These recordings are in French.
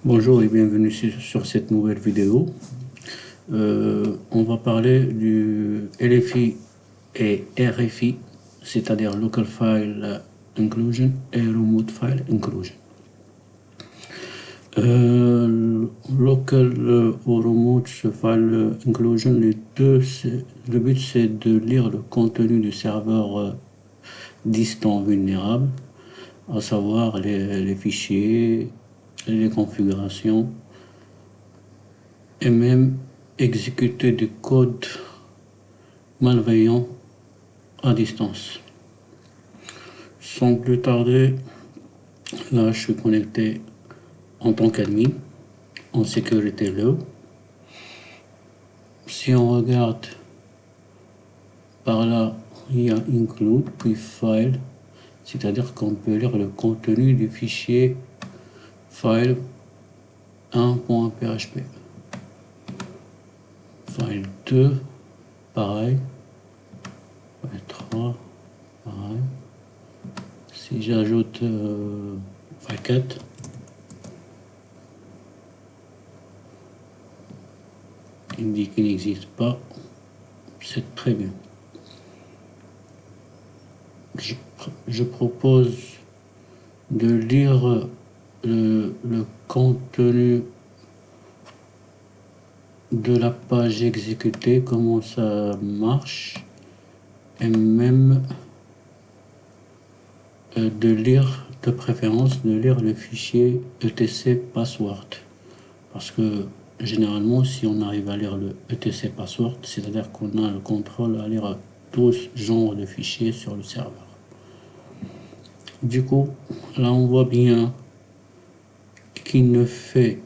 Bonjour et bienvenue sur cette nouvelle vidéo. On va parler du LFI et RFI, c'est-à-dire Local File Inclusion et Remote File Inclusion. Local ou Remote File Inclusion, le but c'est de lire le contenu du serveur distant vulnérable, à savoir les fichiers, les configurations, et même exécuter du code malveillant à distance. Sans plus tarder, là je suis connecté en tant qu'admin en sécurité low. Si on regarde par là, il y a include puis file, c'est-à-dire qu'on peut lire le contenu du fichier file 1.php. File 2, pareil. File 3, pareil. Si j'ajoute file 4, il dit qu'il n'existe pas. C'est très bien. Je propose de lire le contenu de la page exécutée, comment ça marche, et même de préférence de lire le fichier etc password, parce que généralement si on arrive à lire le etc password, c'est-à-dire qu'on a le contrôle à lire tout genre de fichiers sur le serveur. Du coup, là on voit bien qu'il ne fait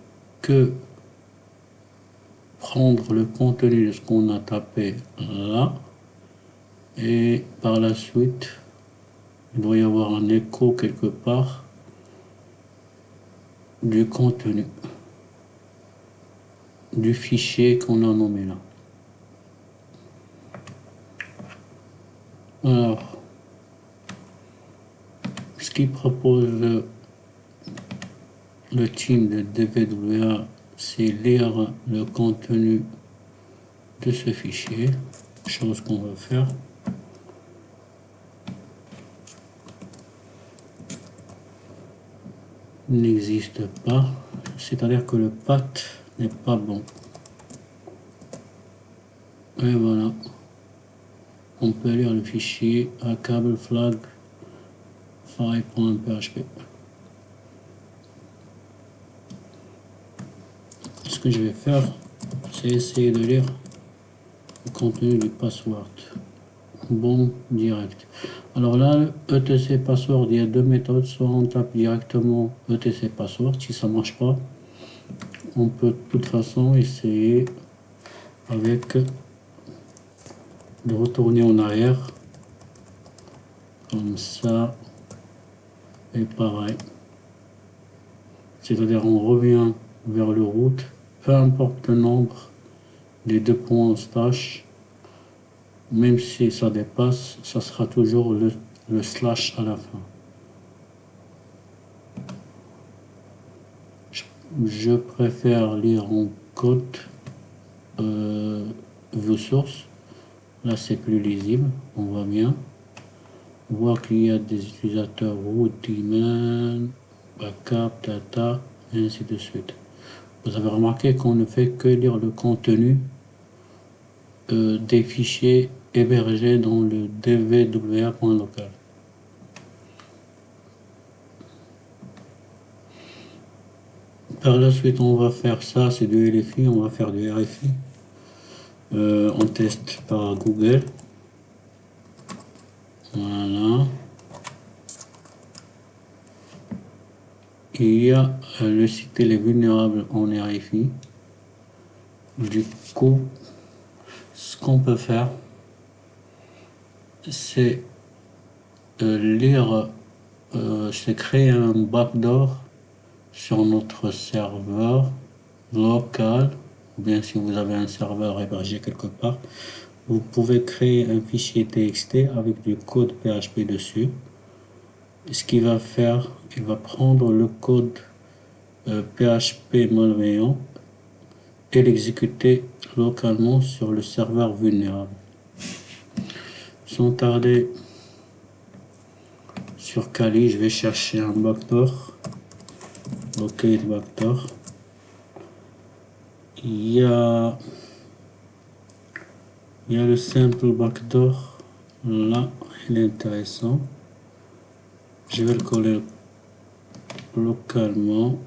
que prendre le contenu de ce qu'on a tapé là, et par la suite il doit y avoir un écho quelque part du contenu du fichier qu'on a nommé là. Alors, ce qu'il propose le team de DVWA, c'est lire le contenu de ce fichier, chose qu'on va faire. N'existe pas, c'est-à-dire que le path n'est pas bon. Et voilà, on peut lire le fichier à cable flag file.php. Ce que je vais faire, c'est essayer de lire le contenu du password. Bon, direct. Alors là, etc password, il y a deux méthodes. Soit on tape directement etc password, si ça marche pas, on peut de toute façon essayer avec de retourner en arrière, comme ça, et pareil. C'est-à-dire on revient vers le root, peu importe le nombre des deux points slash, même si ça dépasse, ça sera toujours le slash à la fin. Je préfère lire en code view source. Là c'est plus lisible, on voit bien. On voit qu'il y a des utilisateurs root, daemon, backup, data, et ainsi de suite. Vous avez remarqué qu'on ne fait que lire le contenu des fichiers hébergés dans le dvwa.local. Par la suite, on va faire ça, c'est du LFI, on va faire du RFI. On teste par Google. Voilà. Il y a le site les vulnérables en RFI. Du coup, ce qu'on peut faire, c'est c'est créer un backdoor sur notre serveur local, ou bien si vous avez un serveur hébergé quelque part, vous pouvez créer un fichier TXT avec du code PHP dessus. Ce qu'il va faire, il va prendre le code PHP malveillant et l'exécuter localement sur le serveur vulnérable. Sans tarder, sur Kali, je vais chercher un backdoor, locate backdoor. Il y a le simple backdoor, là, il est intéressant. Je vais le coller localement.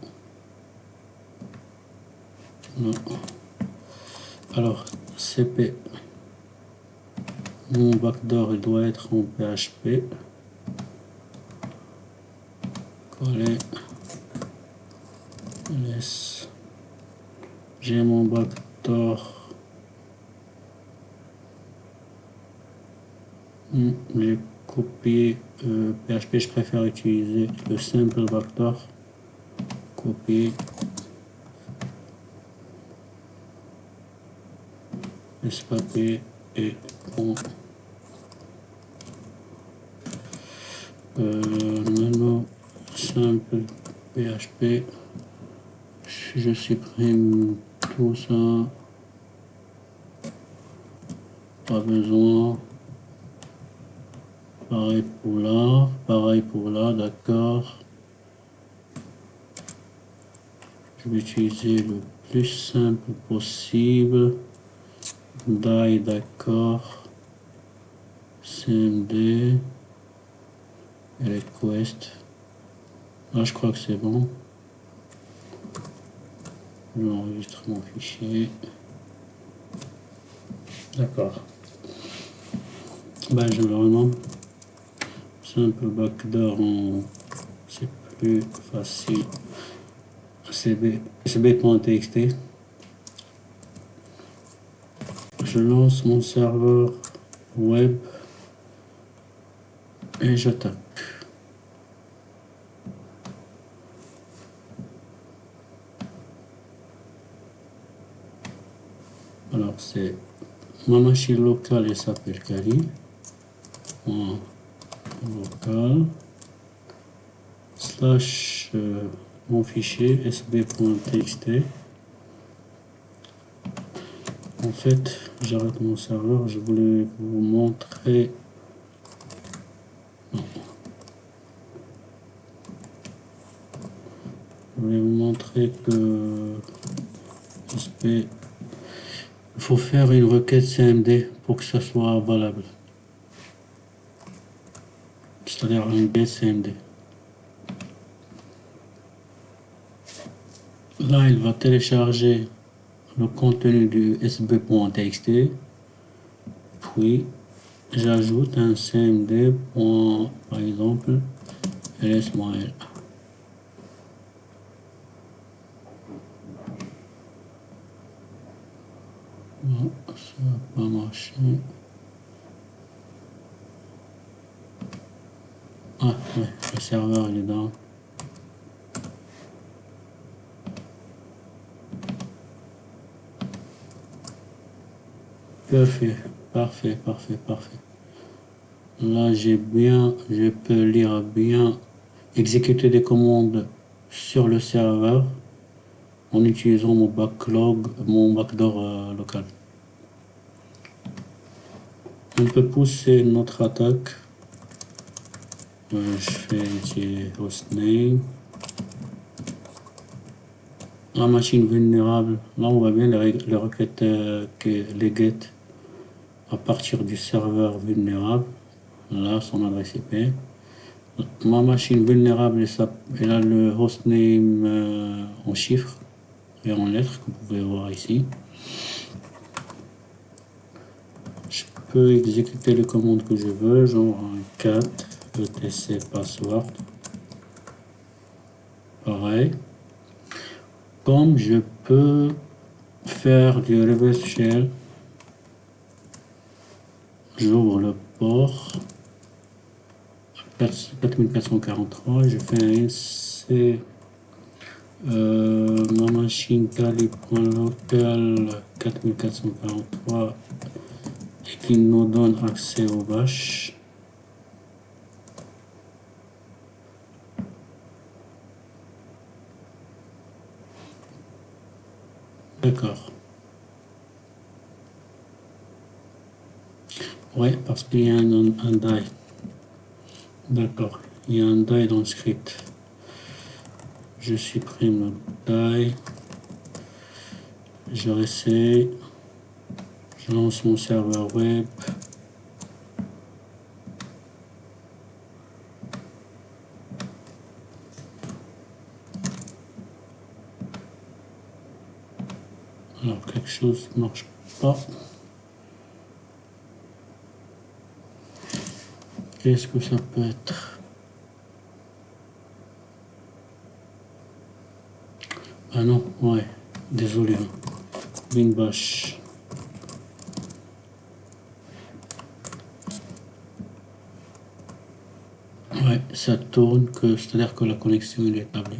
Non. Alors, CP, mon backdoor il doit être en PHP. Coller, laisse. J'ai mon backdoor. J'ai copié PHP, je préfère utiliser le simple backdoor. Copier. Espacer et bon. Nano simple PHP. Je supprime tout ça. Pas besoin. Pareil pour là, d'accord. Je vais utiliser le plus simple possible. Die, d'accord. CMD. Request. Là, je crois que c'est bon. Je vais enregistrer mon fichier. D'accord. Ben, généralement, simple backdoor, c'est plus facile. cb.txt. Je lance mon serveur web et j'attaque. Alors c'est ma machine locale, elle s'appelle Kali. Local slash mon fichier sb.txt. En fait, j'arrête mon serveur, je voulais vous montrer. Non. Je voulais vous montrer que il faut faire une requête CMD pour que ça soit valable. C'est-à-dire un get CMD. Là, il va télécharger le contenu du sb.txt, puis j'ajoute un cmd. Par exemple, ls-l. Non, ça va pas marcher. Ah ouais, le serveur il est dans. Parfait. Là je peux lire bien, exécuter des commandes sur le serveur en utilisant mon backdoor local. On peut pousser notre attaque. Je fais ici hostname. La machine vulnérable, là on voit bien les requêtes les get à partir du serveur vulnérable. Là son adresse IP. Ma machine vulnérable, elle a le hostname en chiffres et en lettres que vous pouvez voir ici. Je peux exécuter les commandes que je veux, genre un cat etc password. Pareil. Comme je peux faire du reverse shell, j'ouvre le port 4443, je fais un NC ma machine kali.local 4443 et qui nous donne accès au bash. D'accord. Ouais, parce qu'il y a un die. D'accord. Il y a un die dans le script. Je supprime le die. Je réessaye. Je lance mon serveur web. Alors, quelque chose ne marche pas. Qu'est-ce que ça peut être? Ah non, ouais. Désolé. Winbash. Ouais, ça tourne, c'est-à-dire que la connexion est établie.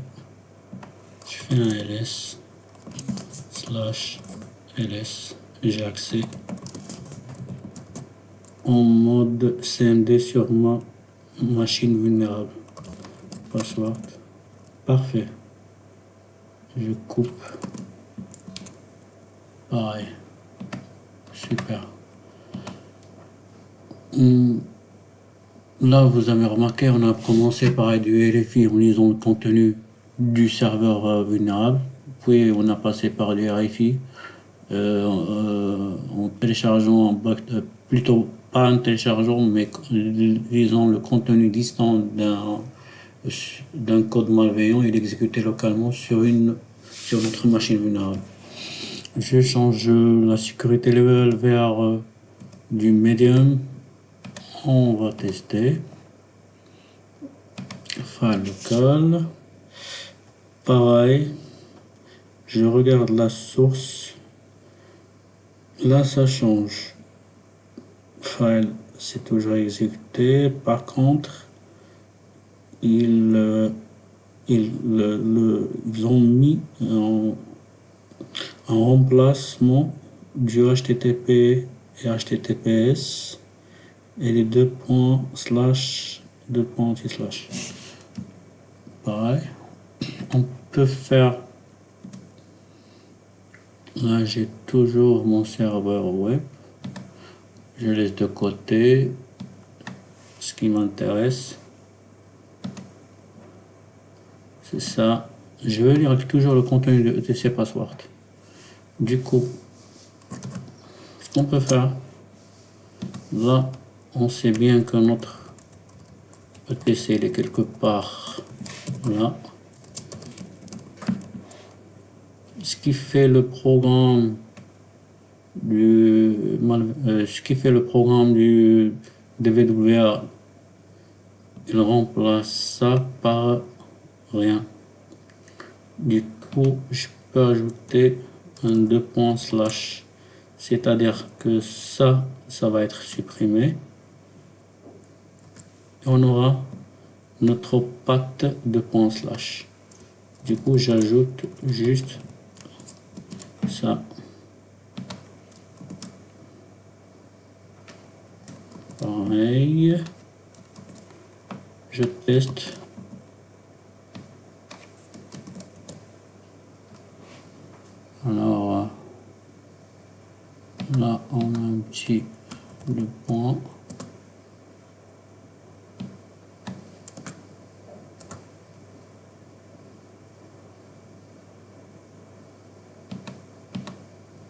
Je fais un ls /ls et j'ai accès en mode CMD sur ma machine vulnérable. Password. Parfait. Je coupe. Pareil. Super. Là, vous avez remarqué, on a commencé par du LFI en lisant le contenu du serveur vulnérable. Puis on a passé par du RFI en téléchargeant, plutôt pas en téléchargeant, mais lisant le contenu distant d'un code malveillant et l'exécuter localement sur notre machine vulnérable. Je change la sécurité level vers du medium. On va tester. File local. Pareil. Je regarde la source. Là, ça change. File, c'est toujours exécuté. Par contre, ils ont mis en remplacement du HTTP et HTTPS et les deux points slash. Pareil. On peut faire. Là, j'ai toujours mon serveur web. Je laisse de côté ce qui m'intéresse. C'est ça. Je vais lire toujours le contenu de etc password. Du coup, ce qu'on peut faire, là, on sait bien que notre etc il est quelque part là. Ce qui fait le programme du DWA, il remplace ça par rien. Du coup, je peux ajouter un 2 points slash, c'est-à-dire que ça va être supprimé. Et on aura notre path 2 points slash. Du coup, j'ajoute juste ça. Pareil. Je teste. Alors, là, on a un petit 2 points.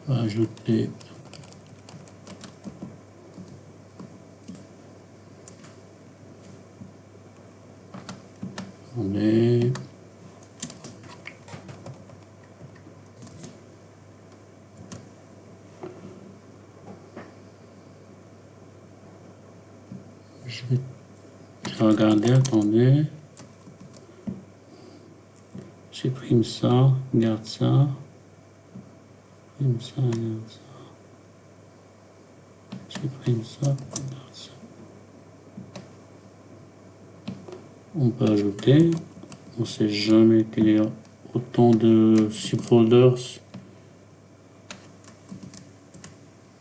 On va ajouter je vais regarder, attendez. Supprime ça, garde ça. Supprime ça, garde ça. Supprime ça, garde ça. On peut ajouter. On ne sait jamais qu'il y a autant de subfolders.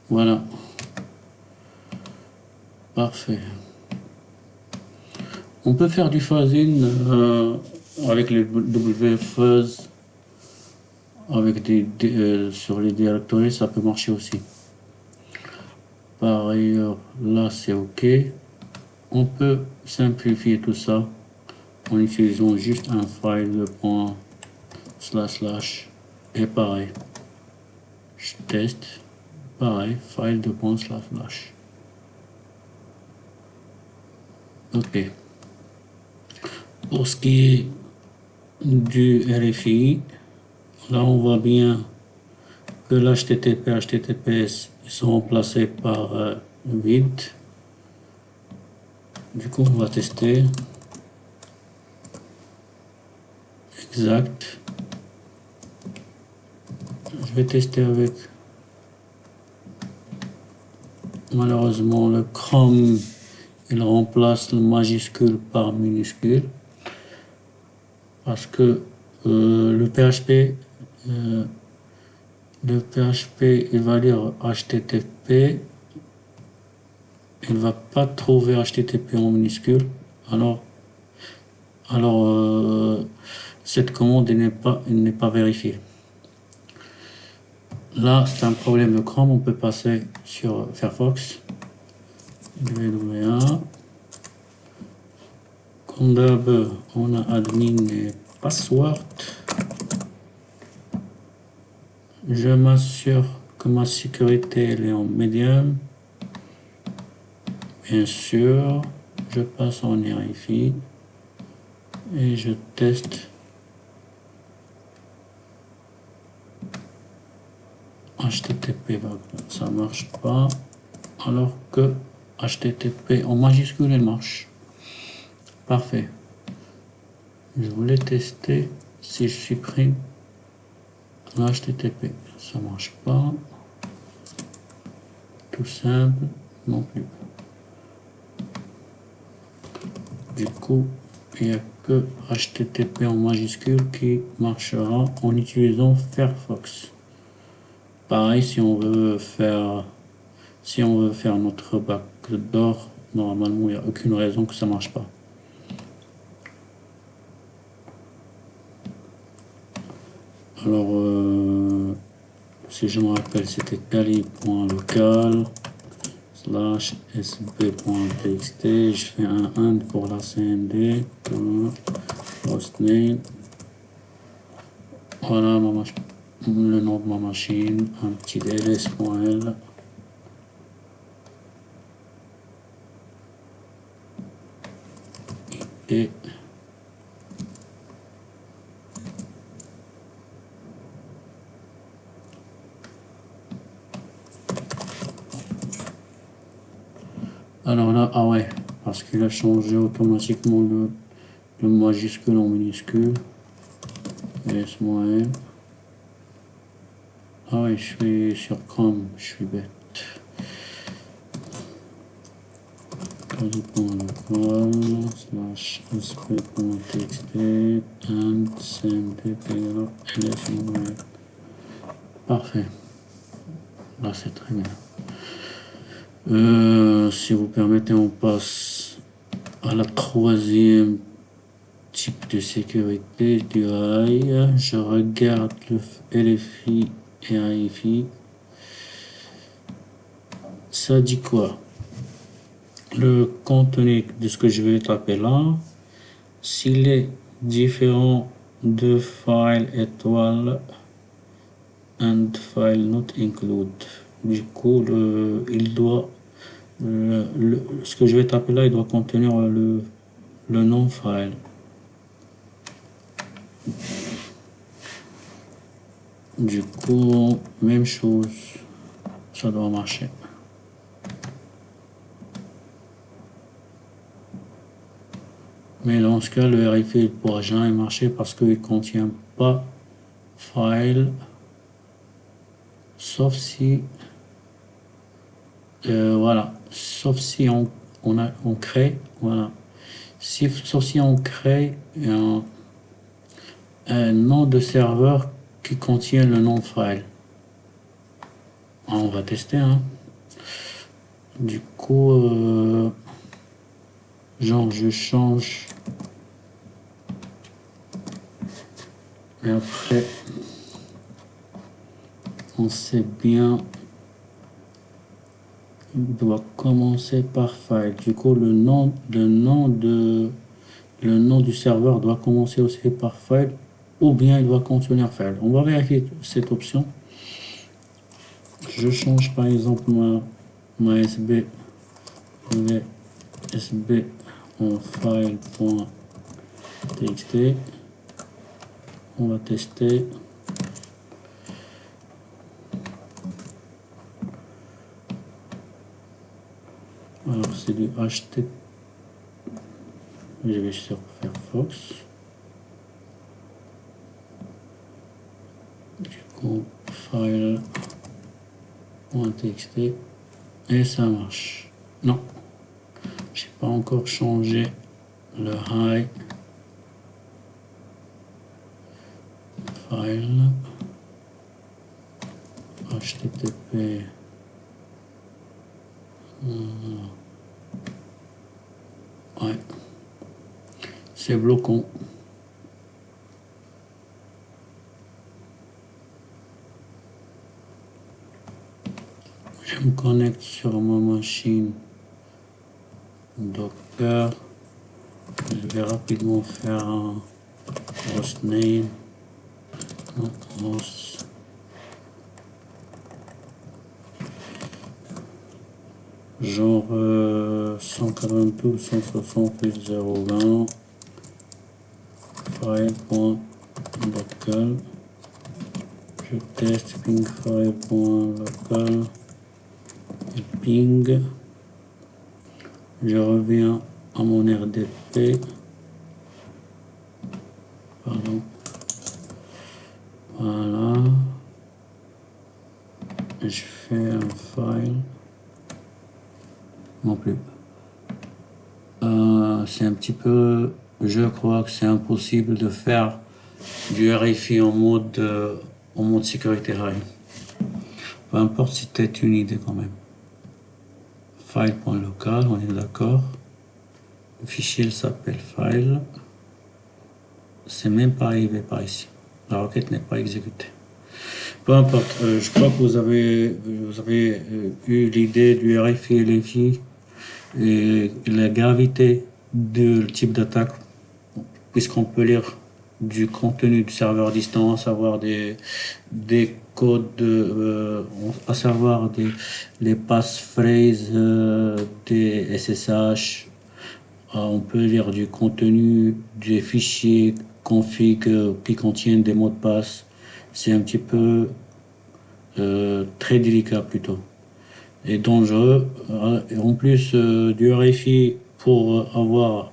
Voilà. Parfait. On peut faire du fuzzing avec le WFuzz avec sur les directories, ça peut marcher aussi. Par ailleurs, là c'est OK. On peut simplifier tout ça en utilisant juste un file // et pareil. Je teste, pareil, file // OK. Pour ce qui est du RFI, là on voit bien que l'HTTP, HTTPS sont remplacés par vide. Du coup, on va tester. Exact. Je vais tester avec. Malheureusement, le Chrome, il remplace le majuscule par minuscule. Parce que le PHP, il va lire HTTP. Il ne va pas trouver HTTP en minuscule. Alors cette commande n'est pas vérifiée. Là, c'est un problème de Chrome. On peut passer sur Firefox. WWA. Comme d'hab, on a admin et password. Je m'assure que ma sécurité elle est en medium. Bien sûr, je passe en RFI et je teste HTTP. Ça marche pas, alors que HTTP en majuscule elle marche. Parfait. Je voulais tester si je supprime l'HTTP. Ça marche pas. Tout simple, non plus. Du coup, il n'y a que HTTP en majuscule qui marchera en utilisant Firefox. Pareil, si on veut faire notre backdoor, normalement, il n'y a aucune raison que ça marche pas. Alors, si je me rappelle, c'était kali.local /sb.txt. Je fais un and pour la cmd, hostname. Voilà le nom de ma machine, un petit ls.l. Et alors là, ah ouais, parce qu'il a changé automatiquement le majuscule en minuscule. ls-m. Ah ouais, je suis sur Chrome, je suis bête. kali.local /sp.txt and cmd ls-m. Parfait. Là, c'est très bien. Si vous permettez, on passe à la troisième type de sécurité du AI. Je regarde le LFI et AFI. Ça dit quoi? Le contenu de ce que je vais taper là, s'il est différent de file étoile and file not include, du coup ce que je vais taper là, il doit contenir le nom file. Du coup, même chose, ça doit marcher. Mais dans ce cas, le RFI ne pourra jamais marcher parce qu'il ne contient pas file, sauf si voilà, sauf si on crée, voilà, sauf si on crée un nom de serveur qui contient le nom file. On va tester, hein. Du coup, genre je change et après on sait bien, il doit commencer par file. Du coup, le nom du serveur doit commencer aussi par file, ou bien il doit contenir file. On va vérifier cette option. Je change par exemple ma SB en file.txt. On va tester. Alors c'est du HTTP. Je vais sur Firefox. Du coup, file.txt et ça marche. Non, j'ai pas encore changé le high. File HTTP. Ouais, c'est bloquant. Je me connecte sur ma machine Docker. Je vais rapidement faire un hostname. Host. Genre 192.168.0.20 file.local. Je teste ping file.local et ping. Je reviens à mon RDP. Pardon. Voilà. Je fais un file. Non plus. C'est un petit peu, je crois que c'est impossible de faire du RFI en mode sécurité high. Peu importe si tu as une idée quand même. File.local, on est d'accord. Le fichier s'appelle file. C'est même pas arrivé par ici. La requête n'est pas exécutée. Peu importe, je crois que vous avez eu l'idée du RFI et l'EFI et la gravité du type d'attaque, puisqu'on peut lire du contenu du serveur distant, à savoir des codes, à savoir les passphrases, des SSH. On peut lire du contenu des fichiers config qui contiennent des mots de passe. C'est un petit peu très délicat plutôt et dangereux. En plus du RFI pour avoir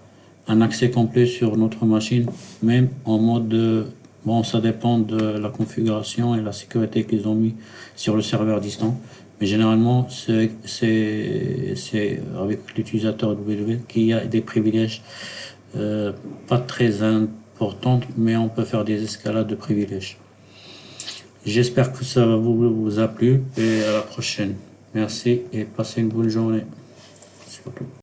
un accès complet sur notre machine, même en mode bon, ça dépend de la configuration et la sécurité qu'ils ont mis sur le serveur distant, mais généralement c'est avec l'utilisateur W qu'il y a des privilèges pas très importants, mais on peut faire des escalades de privilèges. J'espère que ça vous a plu et à la prochaine. Merci et passez une bonne journée. Surtout.